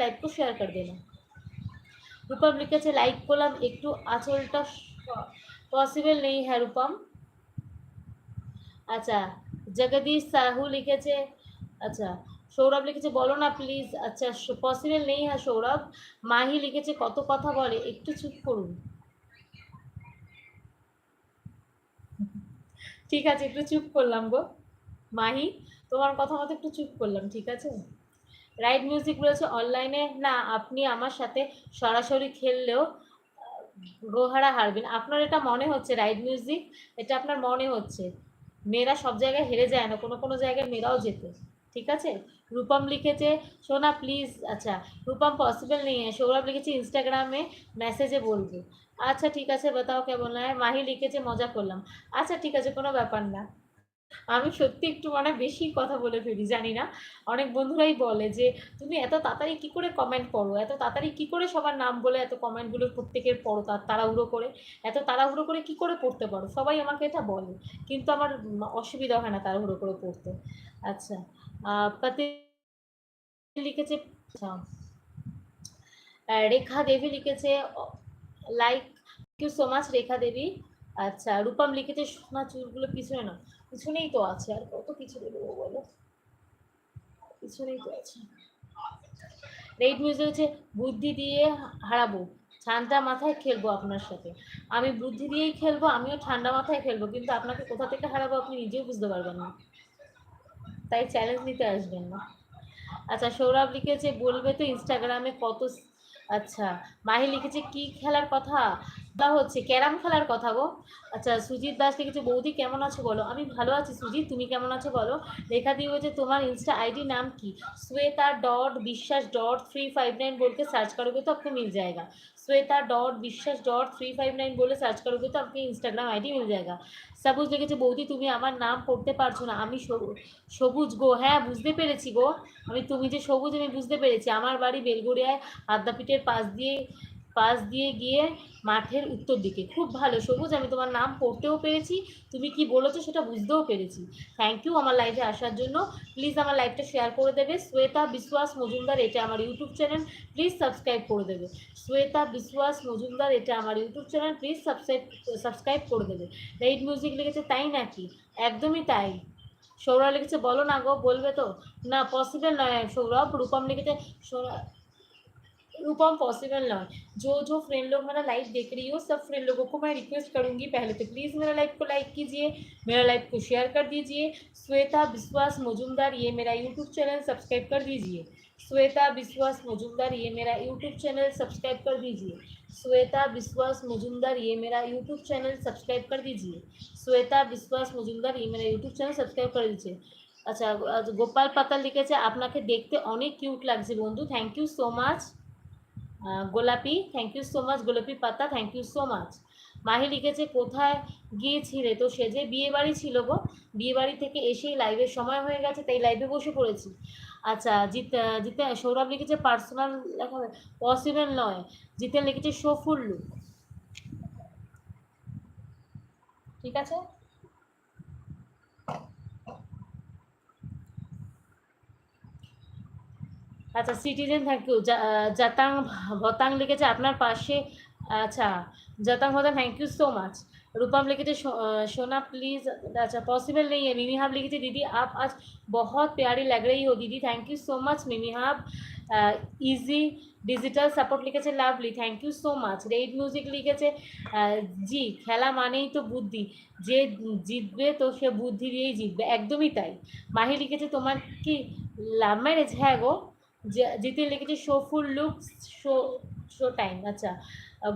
Live को share कर देना। रूपम लिखे लाइक करलाम एकटू आँचलटा पसिबल नहीं है रूपम। अच्छा जगदीश साहू लिखे अच्छा सौरभ लिखे बोलो ना प्लिज। अच्छा पसिबल नहीं है सौरभ। माही लिखे कत कथा बोले एकटू चुप करुन। ठीक है एकटू चुप करलाम गो माही তোমার কথা মতো একটু চুপ করলাম ঠিক আছে। রাইট মিউজিক বলেছে অনলাইনে না আপনি আমার সাথে সরাসরি খেললেও গোহারা হারবেন। আপনার এটা মনে হচ্ছে রাইট মিউজিক, এটা আপনার মনে হচ্ছে। মেয়েরা সব জায়গায় হেরে যায় না, কোনো কোনো জায়গায় মেয়েরাও যেতে। ঠিক আছে। রূপম লিখেছে সোনা প্লিজ। আচ্ছা রূপম পসিবল নেই। সৌরভ লিখেছে ইনস্টাগ্রামে মেসেজে বলবো। আচ্ছা ঠিক আছে বাতাও কেমন হয়। মাহি লিখেছে মজা করলাম। আচ্ছা ঠিক আছে কোনো ব্যাপার না। আমি সত্যি একটু মানে বেশি কথা বলে ফেলি জানি না। অনেক বন্ধুরাই বলে যে তুমি এত তাড়াতাড়ি কী করে কমেন্ট পড়ো, এত তাড়াতাড়ি কী করে সবার নাম বলে এত কমেন্টগুলো প্রত্যেকের পড়ো তাড়াহুড়ো করে, এত তাড়াহুড়ো করে কী করে পড়তে পারো, সবাই আমাকে এটা বলে। কিন্তু আমার অসুবিধা হয় না তাড়াহুড়ো করে পড়তে। আচ্ছা পাতি লিখেছে। আচ্ছা রেখা দেবী লিখেছে like thank you so much Rekha Devi. আচ্ছা রূপম লিখেছে সোনা চুলগুলো পিছনে না, পিছনেই তো আছে আর কত পিছনে দেবো বলো, পিছনেই তো আছে। রেড মিউজিক হচ্ছে বুদ্ধি দিয়ে হারাবো ঠান্ডা মাথায় খেলবো আপনার সাথে। আমি বুদ্ধি দিয়েই খেলবো, আমিও ঠান্ডা মাথায় খেলবো, কিন্তু আপনাকে কোথা থেকে হারাবো আপনি নিজেও বুঝতে পারবেন না, তাই চ্যালেঞ্জ নিতে আসবেন না। আচ্ছা সৌরভ লিখেছে বলবে তো ইনস্টাগ্রামে কত। আচ্ছা মাহি লিখেছে কি খেলার কথা বা হচ্ছে ক্যারাম খেলার কথা গো। আচ্ছা সুজিত দাস লিখেছে বৌদি কেমন আছো বলো। আমি ভালো আছি সুজিত, তুমি কেমন আছো বলো। রেখা দিয়ে হয়েছে তোমার इंस्टा आईडी नाम की श्वेता डॉट विश्वास डॉट 359 बोल के सर्च करोगे तो आपको मिल जाएगा। श्वेता डॉट विश्वास डॉट 359 बोले सर्च करोगे तो आपको इंस्टाग्राम आईडी मिल जाएगा। সবুজ লিখেছে বৌদি তুমি আমার নাম পড়তে পারছো না। আমি সবুজ গো, হ্যাঁ বুঝতে পেরেছি গো। আমি তুমি যে সবুজ আমি বুঝতে পেরেছি। আমার বাড়ি বেলগড়িয়ায় আদ্যাপীঠের পাশ দিয়ে গিয়ে মাঠের উত্তর দিকে। খুব ভালো সবুজ, আমি তোমার নাম পড়তেও পেরেছি, তুমি কি বলেছো সেটা বুঝতেও পেরেছি। থ্যাংক ইউ আমার লাইভে আসার জন্য। প্লিজ আমার লাইভটা শেয়ার করে দেবে। শ্বেতা বিশ্বাস মজুমদার এটা আমার ইউটিউব চ্যানেল, প্লিজ সাবস্ক্রাইব করে দেবে। শ্বেতা বিশ্বাস মজুমদার এটা আমার ইউটিউব চ্যানেল, প্লিজ সাবস্ক্রাইব করে দেবে। রেড মিউজিক লিখেছে তাই নাকি, একদমই তাই। সৌরভ লিখেছে বলো না গো, বলবে তো না পসিবল নয় সৌরভ। রূপম লিখেছে रूपम पॉसिबल ना। जो फ्रेंड लोग मेरा लाइव देख रही हो सब फ्रेंड लोगों को मैं रिक्वेस्ट करूंगी पहले तो प्लीज़ मेरा लाइव को लाइक कीजिए, मेरा लाइव को शेयर कर दीजिए। श्वेता विश्वास मजूमदार ये मेरा यूट्यूब चैनल सब्सक्राइब कर दीजिए। श्वेता विश्वास मजूमदार ये मेरा यूट्यूब चैनल सब्सक्राइब कर दीजिए। श्वेता विश्वास मजूमदार ये मेरा यूट्यूब चैनल सब्सक्राइब कर दीजिए। श्वेता विश्वास मजूमदार ये मेरा यूट्यूब चैनल सब्सक्राइब कर दीजिए। अच्छा गोपाल पाताल लिखे आपके देखते अनेक किউট লাগছে বন্ধু, থ্যাংক ইউ সো মাচ। গোলাপি থ্যাংক ইউ সো মাচ, গোলাপি পাতা thank you so much. Mahi লিখেছে কোথায় গিয়েছিলে, তো সে যে বিয়ে বাড়ি ছিল গো, বিয়ে বাড়ি থেকে এসেই লাইভের সময় হয়ে গেছে তাই লাইভে বসে পড়েছি। আচ্ছা জিতে সৌরভ লিখেছে পার্সোনাল লেখা পসিবল নয়। জিতেন লিখেছে শো ফুল লুক। ঠিক আছে আচ্ছা সিটিজেন থ্যাংক ইউ। জাতাং ভতাং লিখেছে আপনার পাশে। अच्छा जतन होता थैंक यू सो मच। रूपम लिखे थे सोना प्लीज़। अच्छा पॉसिबल नहीं है। मिमी हाब लिखे थे दीदी आप आज बहुत प्यारी लग रही हो दीदी, थैंक यू सो मच मिमी हाब। इजी डिजिटल सपोर्ट लिखे थे लाभली thank you so much. Red music लिखे थे जी खेला माने ही तो बुद्धि, जे জিতবে তো সে বুদ্ধি দিয়েই জিতবে, একদমই তাই। মাহি লিখেছে তোমার কি লাভ ম্যারেজ, হ্যাঁ গো। জিতে লিখেছে শো ফুল লুক শো টাইম। अच्छा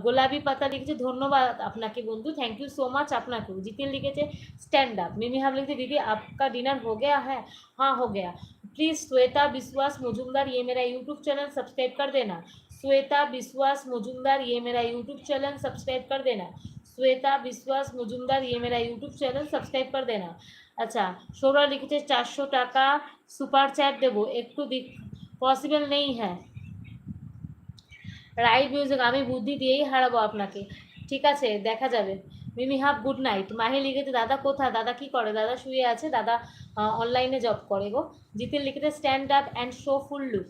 গোলাপি পাতা লিখেছে ধন্যবাদ আপনাকে বন্ধু, থ্যাংক ইউ সো মাচ আপনাকেও। জিতেন লিখেছে স্ট্যান্ड अप। मिमी हाब लिखते दीदी आपका डिनर हो गया है, हाँ हो गया। प्लीज़ श्वेता विश्वास मजूमदार ये मेरा यूट्यूब चैनल सब्सक्राइब कर देना। श्वेता विश्वास मजूमदार ये मेरा यूट्यूब चैनल सब्सक्राइब कर देना। श्वेता विश्वास मजूमदार ये मेरा यूट्यूब चैनल सब्सक्राइब कर देना। अच्छा सौरभ लिखे 400 টাকা सुपर चैट देवो একটু पॉसिबल नहीं है। রাইট মিউজিক আমি বুদ্ধি দিয়েই হারাবো আপনাকে, ঠিক আছে দেখা যাবে। মিমি হাফ গুড নাইট। মাহি লিখেছে দাদা কোথায়, দাদা কি করে, দাদা শুয়ে আছে, দাদা অনলাইনে জব করে গো। জিতেন লিখেছে stand up and show full look.